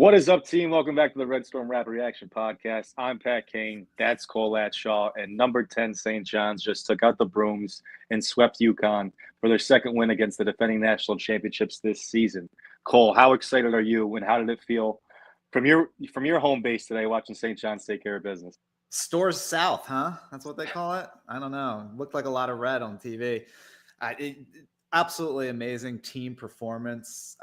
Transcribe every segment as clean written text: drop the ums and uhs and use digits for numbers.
What is up, team? Welcome back to the Red Storm Rapid Reaction Podcast. I'm Pat Kane. That's Cole Shaw. And number 10 St. John's just took out the brooms and swept UConn for their second win against the defending national championships this season. Cole, how excited are you, and how did it feel from your home base today watching St. John's take care of business? Stores South, huh? That's what they call it? I don't know. Looked like a lot of red on TV. Absolutely amazing team performance.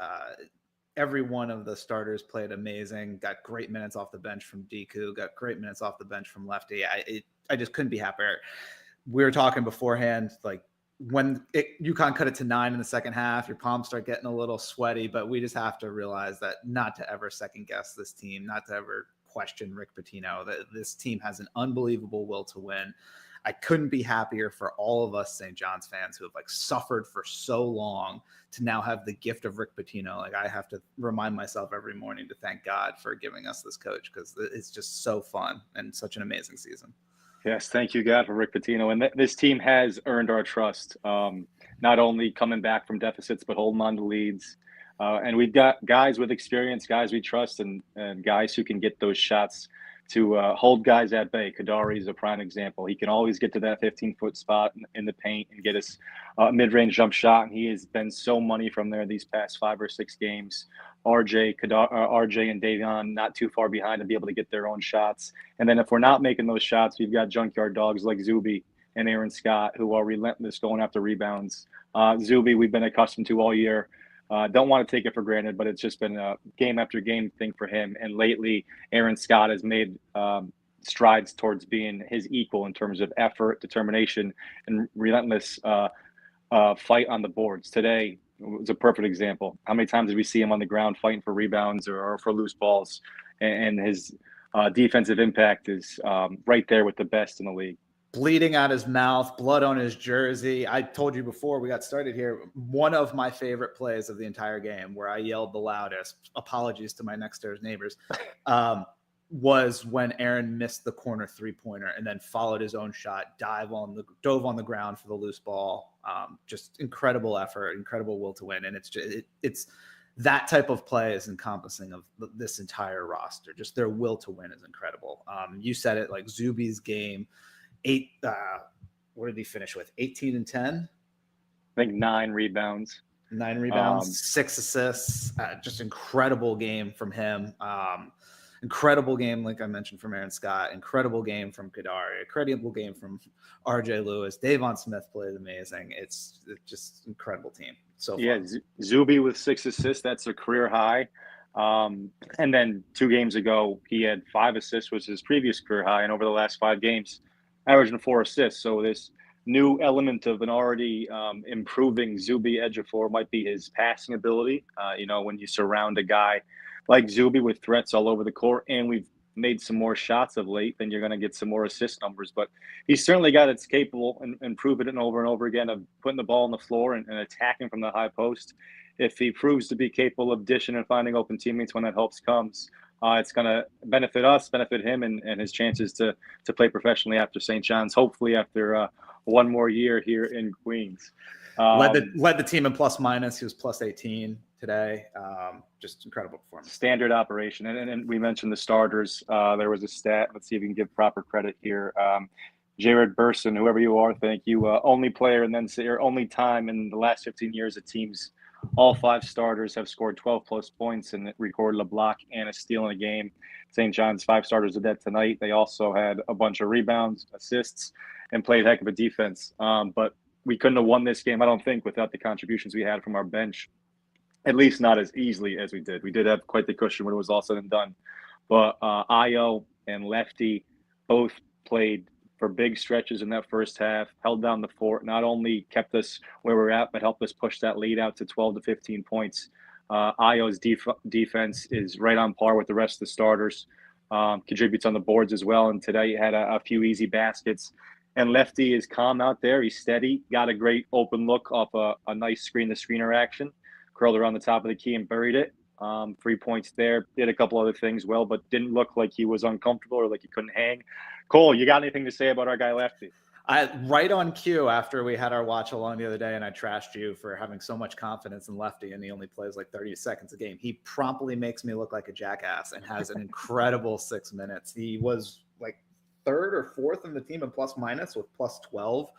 Every one of the starters played amazing. Got great minutes off the bench from Deku. Got great minutes off the bench from Lefty. I just couldn't be happier. We were talking beforehand, like when UConn cut it to 9 in the second half, your palms start getting a little sweaty. But we just have to realize that not to ever second guess this team, not to ever question Rick Pitino. That this team has an unbelievable will to win. I couldn't be happier for all of us St. John's fans who have suffered for so long to now have the gift of Rick Pitino. I have to remind myself every morning to thank God for giving us this coach, because it's just so fun and such an amazing season. Yes, thank you, God, for Rick Pitino. And this team has earned our trust, not only coming back from deficits, but holding on to leads. And we've got guys with experience, guys we trust, and guys who can get those shots to hold guys at bay. Kadari is a prime example. He can always get to that 15-foot spot in the paint and get us a mid-range jump shot, and he has been so money from there these past 5 or 6 games. RJ and Davion not too far behind to be able to get their own shots. And then if we're not making those shots, we've got junkyard dogs like Zuby and Aaron Scott, who are relentless going after rebounds. Zuby, we've been accustomed to all year. Don't want to take it for granted, but it's just been a game after game thing for him. And lately, Aaron Scott has made strides towards being his equal in terms of effort, determination, and relentless fight on the boards. Today was a perfect example. How many times did we see him on the ground fighting for rebounds or for loose balls? And his defensive impact is right there with the best in the league. Bleeding out his mouth, blood on his jersey. I told you before we got started here, one of my favorite plays of the entire game, where I yelled the loudest, apologies to my next door's neighbors, was when Aaron missed the corner 3-pointer and then followed his own shot, dove on the ground for the loose ball. Just incredible effort, incredible will to win. And it's that type of play is encompassing of this entire roster. Just their will to win is incredible. You said it, like Zuby's game. What did he finish with? 18 and 10? I think 9 rebounds. 6 assists. Just incredible game from him. Incredible game, like I mentioned, from Aaron Scott. Incredible game from Kadari. Incredible game from RJ Lewis. Davon Smith played amazing. It's just incredible team. So fun. Yeah, Zuby with 6 assists. That's a career high. And then 2 games ago, he had 5 assists, which is his previous career high. And over the last 5 games, averaging 4 assists. So this new element of an already improving Zuby edge of floor might be his passing ability. When you surround a guy like Zuby with threats all over the court, and we've made some more shots of late, then you're going to get some more assist numbers. But he's certainly got it's capable and proven it over and over again of putting the ball on the floor and attacking from the high post. If he proves to be capable of dishing and finding open teammates when that help comes, it's going to benefit us, benefit him, and his chances to play professionally after St. John's, hopefully after one more year here in Queens. Led the team in plus minus. He was plus 18 today. Just incredible performance. Standard operation. And we mentioned the starters. There was a stat. Let's see if we can give proper credit here. Jared Burson, whoever you are, thank you. Only player and then only time in the last 15 years that teams, all 5 starters have scored 12-plus points and recorded a block and a steal in a game. St. John's 5 starters did that tonight. They also had a bunch of rebounds, assists, and played heck of a defense. But we couldn't have won this game, I don't think, without the contributions we had from our bench, at least not as easily as we did. We did have quite the cushion when it was all said and done. But Io and Lefty both played for big stretches in that first half, held down the fort, not only kept us where we're at, but helped us push that lead out to 12 to 15 points. Io's defense is right on par with the rest of the starters, contributes on the boards as well. And today he had a few easy baskets. And Lefty is calm out there. He's steady, got a great open look off a nice screen-to-screener action, curled around the top of the key and buried it. 3 points there, did a couple other things well, but didn't look like he was uncomfortable or like he couldn't hang. Cole, you got anything to say about our guy Lefty? Right on cue after we had our watch along the other day, and I trashed you for having so much confidence in Lefty, and he only plays like 30 seconds a game. He promptly makes me look like a jackass and has an incredible 6 minutes. He was like third or fourth in the team in plus minus with plus 12.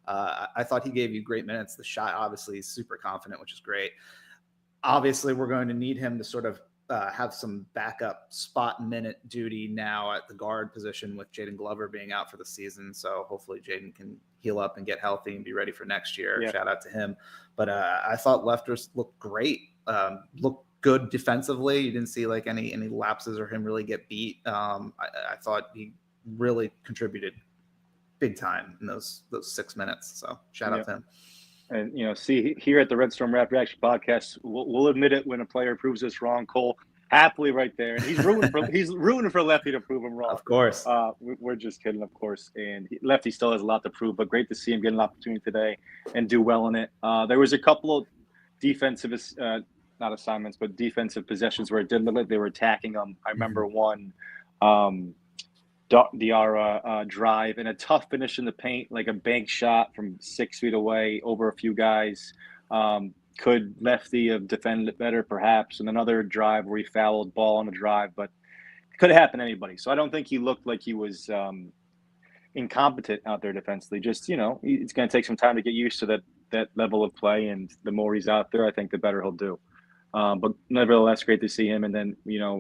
I thought he gave you great minutes. The shot, obviously, he's super confident, which is great. Obviously, we're going to need him to sort of have some backup spot minute duty now at the guard position with Jaden Glover being out for the season. So hopefully Jaden can heal up and get healthy and be ready for next year. Yeah. Shout out to him. But I thought Lefters looked great, looked good defensively. You didn't see like any lapses or him really get beat. I thought he really contributed big time in those 6 minutes. So shout out to him. And, see, here at the Red Storm Rapid Reaction podcast, we'll admit it when a player proves us wrong. Cole, happily right there. And he's rooting for Lefty to prove him wrong. Of course. We're just kidding, of course. And Lefty still has a lot to prove, but great to see him get an opportunity today and do well in it. There was a couple of defensive, not assignments, but defensive possessions where it did look like they were attacking them. I remember one Diarra drive and a tough finish in the paint, like a bank shot from 6 feet away over a few guys. Could Lefty have defended it better, perhaps? And another drive where he fouled ball on the drive, but it could have happened to anybody. So I don't think he looked like he was incompetent out there defensively. Just, it's going to take some time to get used to that level of play, and the more he's out there, I think the better he'll do. But nevertheless, great to see him. And then,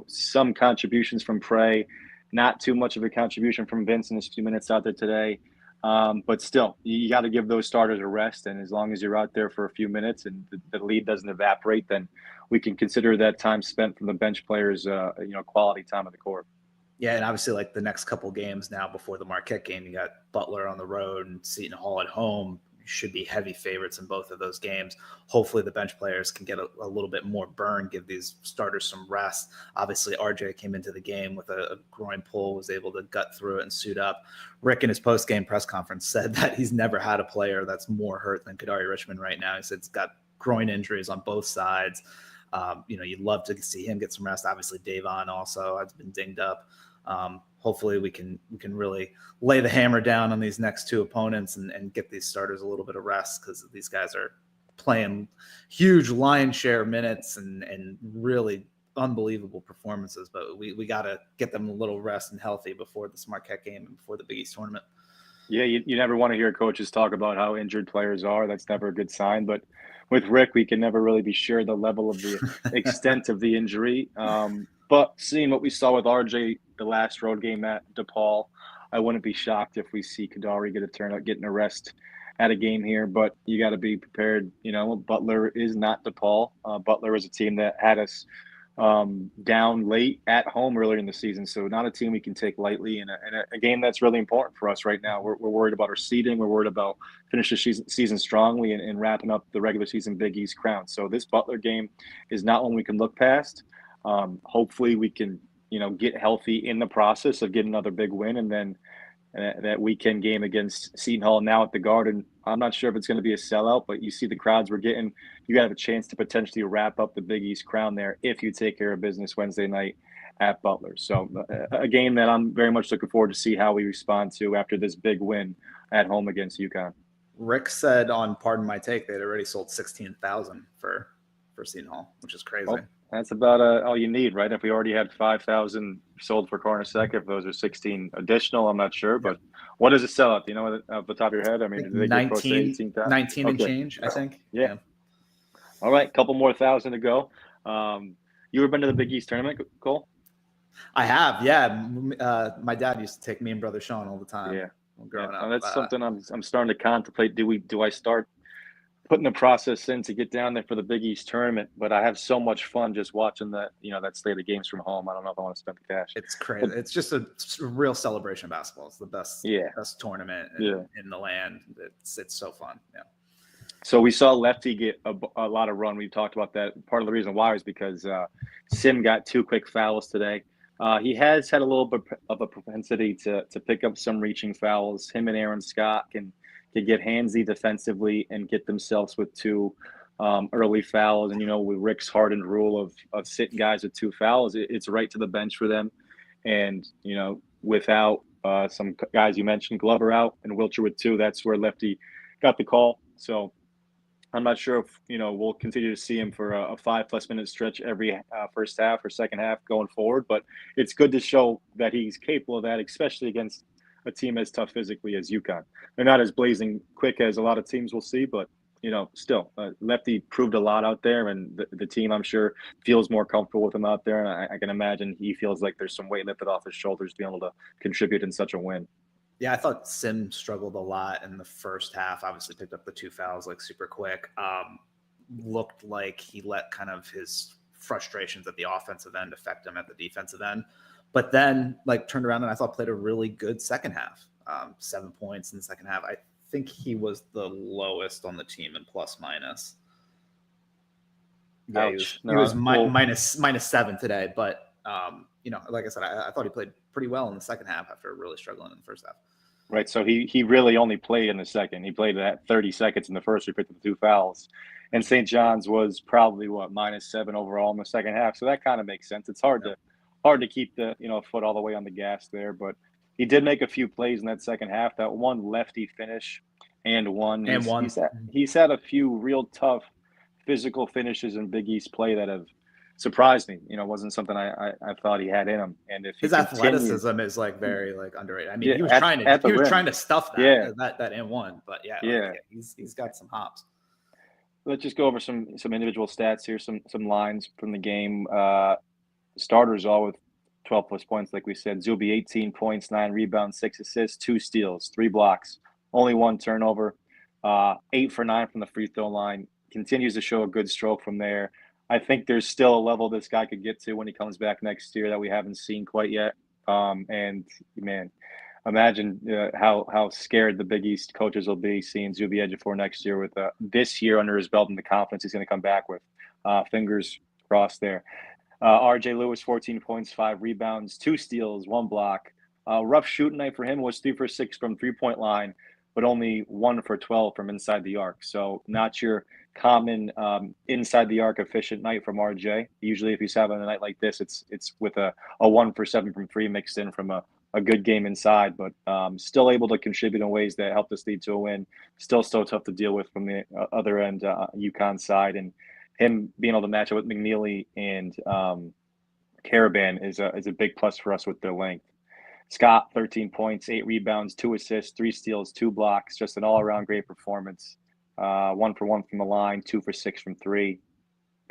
some contributions from Prey. Not too much of a contribution from Vince in his few minutes out there today. But still, you got to give those starters a rest. And as long as you're out there for a few minutes and the lead doesn't evaporate, then we can consider that time spent from the bench players, quality time of the court. Yeah, and obviously, like the next couple games now before the Marquette game, you got Butler on the road and Seton Hall at home. Should be heavy favorites in both of those games. Hopefully the bench players can get a little bit more burn, give these starters some rest. Obviously RJ came into the game with a groin pull, was able to gut through it and suit up. Rick in his post-game press conference said that he's never had a player that's more hurt than Kadari Richmond right now. He said he's got groin injuries on both sides. You'd love to see him get some rest. Obviously Davon also has been dinged up. Hopefully we can really lay the hammer down on these next two opponents and get these starters a little bit of rest, because these guys are playing huge lion share minutes and really unbelievable performances. But we got to get them a little rest and healthy before this Marquette game and before the Big East tournament. Yeah, you never want to hear coaches talk about how injured players are. That's never a good sign. But with Rick, we can never really be sure the level of the extent of the injury. But seeing what we saw with RJ the last road game at DePaul, I wouldn't be shocked if we see Kadari get a turn out, getting a rest at a game here. But you got to be prepared. Butler is not DePaul. Butler is a team that had us down late at home earlier in the season. So not a team we can take lightly, and a game that's really important for us right now. We're worried about our seeding. We're worried about finishing the season strongly and wrapping up the regular season Big East crown. So this Butler game is not one we can look past. Hopefully we can, get healthy in the process of getting another big win, and then that weekend game against Seton Hall now at the Garden. I'm not sure if it's going to be a sellout, but you see the crowds we're getting. You have a chance to potentially wrap up the Big East crown there if you take care of business Wednesday night at Butler. So a game that I'm very much looking forward to see how we respond to after this big win at home against UConn. Rick said on Pardon My Take they'd already sold 16,000 for Seton Hall, which is crazy. Oh, that's about all you need, right? If we already had 5,000 sold for Corner-Sec, if those are 16 additional, I'm not sure. But what does it sell at? Do you know off the top of your head? I mean, did they 19 and change, I think. Yeah. All right, couple more thousand to go. You ever been to the Big East tournament, Cole? I have, yeah. My dad used to take me and brother Sean all the time. Yeah, growing up. That's something I'm starting to contemplate. Do I start putting the process in to get down there for the Big East tournament? But I have so much fun just watching that slate of games from home. I don't know if I want to spend the cash. It's crazy. It's just a real celebration of basketball. It's the best tournament in the land. It's so fun. Yeah. So we saw Lefty get a lot of run. We've talked about that. Part of the reason why is because Sim got 2 quick fouls today. He has had a little bit of a propensity to pick up some reaching fouls. Him and Aaron Scott can get handsy defensively and get themselves with 2 early fouls. And, with Rick's hardened rule of sitting guys with 2 fouls, it's right to the bench for them. And, without Some guys you mentioned, Glover out and Wilcher with 2. That's where Lefty got the call. So I'm not sure if we'll continue to see him for a 5+ minute stretch every first half or second half going forward. But it's good to show that he's capable of that, especially against a team as tough physically as UConn. They're not as blazing quick as a lot of teams we'll see, but still, Lefty proved a lot out there, and the team, I'm sure, feels more comfortable with him out there. And I can imagine he feels like there's some weight lifted off his shoulders to be able to contribute in such a win. Yeah, I thought Sim struggled a lot in the first half. Obviously picked up the 2 fouls like super quick. Looked like he let kind of his frustrations at the offensive end affect him at the defensive end. But then like turned around and I thought played a really good second half. 7 points in the second half. I think he was the lowest on the team in plus minus. Yeah, he was minus 7 today. But, like I said, I thought he played pretty well in the second half after really struggling in the first half. Right, so he really only played in the second. He played that 30 seconds in the first. He picked up the 2 fouls. And St. John's was probably, minus 7 overall in the second half. So that kind of makes sense. It's hard to keep the foot all the way on the gas there. But he did make a few plays in that second half. That one lefty finish and one. He's had a few real tough physical finishes in Big East play that have surprised me. Wasn't something I thought he had in him. And if his athleticism is like very like underrated. I mean, he was trying to stuff that in one, but he's got some hops. Let's just go over some individual stats here, some lines from the game. Starters all with 12+ points, like we said. Zuby 18 points, 9 rebounds, 6 assists, 2 steals, 3 blocks, only 1 turnover. 8 for 9 from the free throw line. Continues to show a good stroke from there. I think there's still a level this guy could get to when he comes back next year that we haven't seen quite yet. And man, imagine how scared the Big East coaches will be seeing Zuby Ejiofor next year with this year under his belt and the confidence he's going to come back with. Fingers crossed there. RJ Lewis, 14 points, 5 rebounds, 2 steals, 1 block. Rough shooting night for him was 3 for 6 from 3-point line, but only 1 for 12 from inside the arc. So not your common inside the arc efficient night from RJ. Usually if he's having a night like this, it's with a 1 for 7 from 3 mixed in from a good game inside, but still able to contribute in ways that helped us lead to a win. Still so tough to deal with from the other end, UConn side. And him being able to match up with McNeely and Caravan is a big plus for us with their length. Scott, 13 points, 8 rebounds, 2 assists, 3 steals, 2 blocks. Just an all-around great performance. 1 for 1 from the line, 2 for 6 from 3.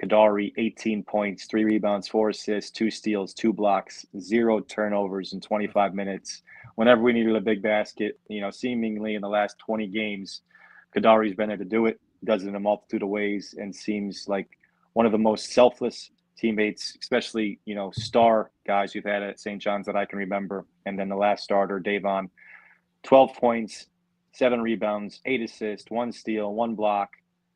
Kadari, 18 points, 3 rebounds, 4 assists, 2 steals, 2 blocks, 0 turnovers in 25 minutes. Whenever we needed a big basket, seemingly in the last 20 games, Kadari's been there to do it. Does it in a multitude of ways and seems like one of the most selfless teammates, especially, star guys we've had at St. John's that I can remember. And then the last starter, Davon, 12 points, 7 rebounds, 8 assists, 1 steal, 1 block,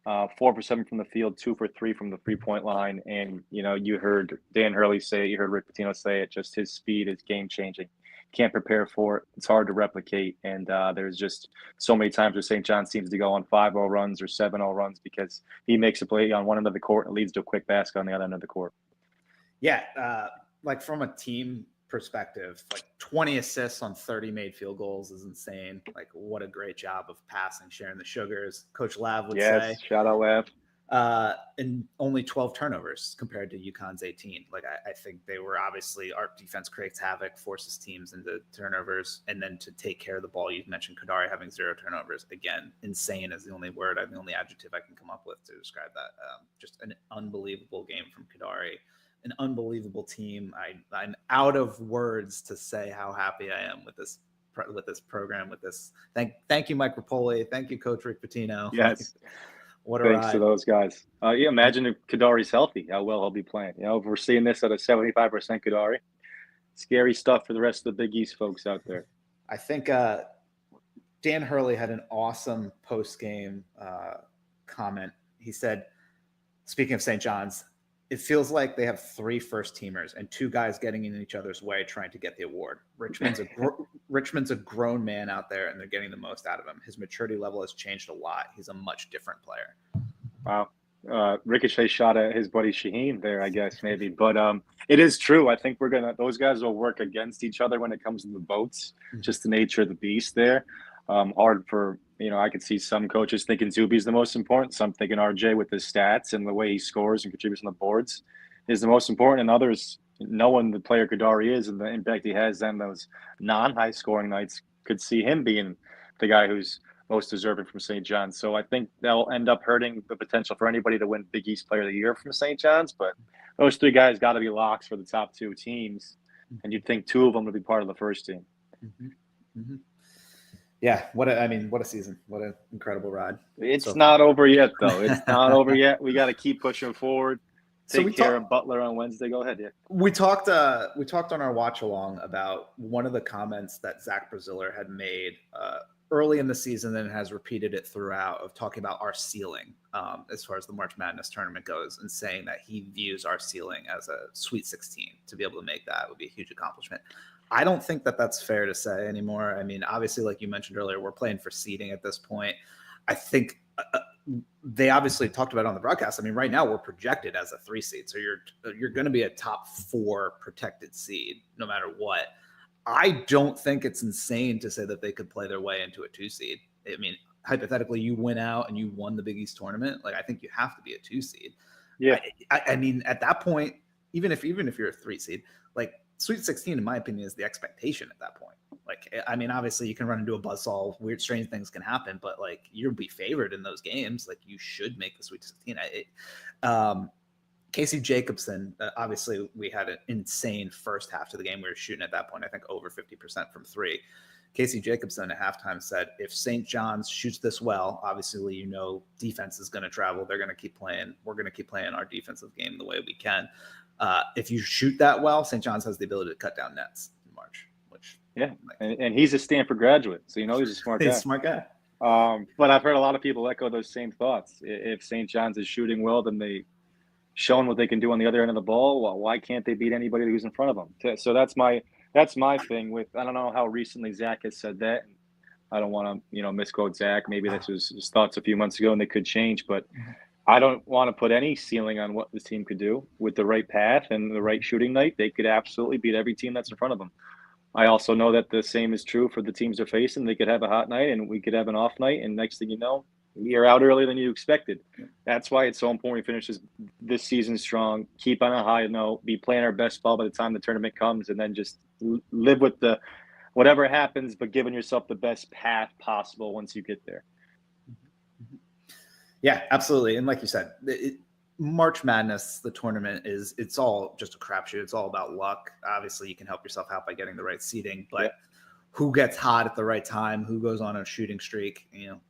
4 for 7 from the field, 2 for 3 from the 3-point line. And, you heard Dan Hurley say it, you heard Rick Pitino say it, just his speed is game-changing. Can't prepare for it. It's hard to replicate. And there's just so many times where St. John seems to go on 5-0 runs or 7-0 runs because he makes a play on one end of the court and leads to a quick basket on the other end of the court. Yeah, like from a team perspective, like 20 assists on 30 made field goals is insane. Like what a great job of passing, sharing the sugars. Coach Lav would say. Shout out Lav. And only 12 turnovers compared to UConn's 18. Like I think they were obviously our defense creates havoc, forces teams into turnovers, and then to take care of the ball. You mentioned Kadari having 0 turnovers. Again, insane is the only word, the only adjective I can come up with to describe that. Just an unbelievable game from Kadari, an unbelievable team. I'm out of words to say how happy I am with this program. With this, thank you, Mike Rapoli. Thank you, Coach Rick Pitino. Yes. What a Thanks ride. to those guys. Imagine if Kadari's healthy, how well he'll be playing. If we're seeing this at a 75% Kadari, scary stuff for the rest of the Big East folks out there. I think Dan Hurley had an awesome post-game comment. He said, speaking of St. John's, it feels like they have 3 first-teamers and 2 guys getting in each other's way trying to get the award. Richmond's a grown man out there, and they're getting the most out of him. His maturity level has changed a lot. He's a much different player. Wow. ricochet shot at his buddy Shaheen there, I guess maybe. But it is true. I think those guys will work against each other when it comes to the votes. Just the nature of the beast there. Hard for I could see some coaches thinking Zuby's the most important. Some thinking RJ with his stats and the way he scores and contributes on the boards is the most important, and others knowing the player Kadari is and the impact he has on those non-high scoring nights could see him being the guy who's most deserving from St. John's. So I think they'll end up hurting the potential for anybody to win Big East Player of the Year from St. John's. But those three guys got to be locks for the top two teams, and you'd think two of them would be part of the first team. Yeah, what a season! What an incredible ride! It's not over yet, though. It's not over yet. We got to keep pushing forward. Take care of Butler on Wednesday. Go ahead, yeah. We talked on our watch along about one of the comments that Zach Braziller had made early in the season and has repeated it throughout, of talking about our ceiling as far as the March Madness tournament goes, and saying that he views our ceiling as a Sweet 16. To be able to make that would be a huge accomplishment. I don't think that that's fair to say anymore. I mean, obviously, like you mentioned earlier, we're playing for seeding at this point. I think they obviously talked about it on the broadcast. I mean, right now we're projected as a 3 seed. So you're going to be a top 4 protected seed no matter what. I don't think it's insane to say that they could play their way into a 2 seed. I mean, hypothetically, you win out and you won the Big East tournament. Like, I think you have to be a 2 seed. Yeah. I mean, at that point, even if you're a 3 seed, like Sweet 16, in my opinion, is the expectation at that point. Like, I mean, obviously you can run into a buzzsaw, weird, strange things can happen, but like, you'll be favored in those games. Like, you should make the Sweet 16. Casey Jacobson, obviously we had an insane first half to the game. We were shooting at that point, I think, over 50% from 3. Casey Jacobson at halftime said, if St. John's shoots this well, obviously, defense is going to travel. They're going to keep playing. We're going to keep playing our defensive game the way we can. If you shoot that well, St. John's has the ability to cut down nets in March. And he's a Stanford graduate, so he's a smart guy. He's a smart guy. But I've heard a lot of people echo those same thoughts. If St. John's is shooting well, then they've shown what they can do on the other end of the ball. Well, why can't they beat anybody who's in front of them? So that's my thing with. I don't know how recently Zach has said that. I don't want to misquote Zach. Maybe this was his thoughts a few months ago, and they could change. But I don't want to put any ceiling on what this team could do with the right path and the right shooting night. They could absolutely beat every team that's in front of them. I also know that the same is true for the teams they're facing. They could have a hot night and we could have an off night. And next thing you know, you're out earlier than you expected. That's why it's so important we finish this season strong, keep on a high note, be playing our best ball by the time the tournament comes, and then just live with the whatever happens, but giving yourself the best path possible once you get there. Yeah, absolutely. And like you said, March Madness, the tournament it's all just a crapshoot. It's all about luck. Obviously, you can help yourself out by getting the right seeding, but who gets hot at the right time, who goes on a shooting streak?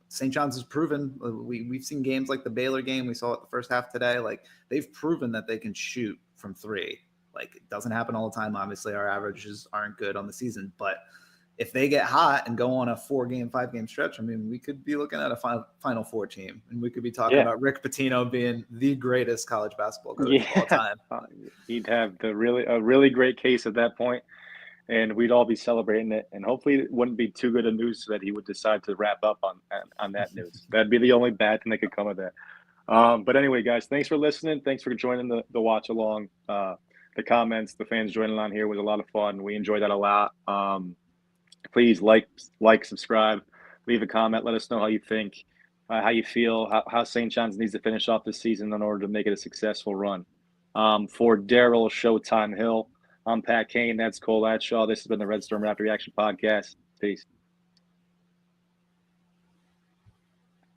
St. John's has proven. We've seen games like the Baylor game. We saw it the first half today. Like, they've proven that they can shoot from 3. Like, it doesn't happen all the time. Obviously, our averages aren't good on the season, but if they get hot and go on a 4-game, 5-game stretch, I mean, we could be looking at a Final Four team, and we could be talking about Rick Pitino being the greatest college basketball coach of all time. He'd have a really great case at that point, and we'd all be celebrating it. And hopefully, it wouldn't be too good a news that he would decide to wrap up on that news. That'd be the only bad thing that could come of that. But anyway, guys, thanks for listening. Thanks for joining the watch along. The comments, the fans joining on here was a lot of fun. We enjoyed that a lot. Please like, subscribe, leave a comment. Let us know how you think, how you feel, how St. John's needs to finish off this season in order to make it a successful run. For Daryl, Showtime Hill, I'm Pat Kane. That's Cole Atshaw. This has been the Red Storm Raptor Reaction Podcast. Peace.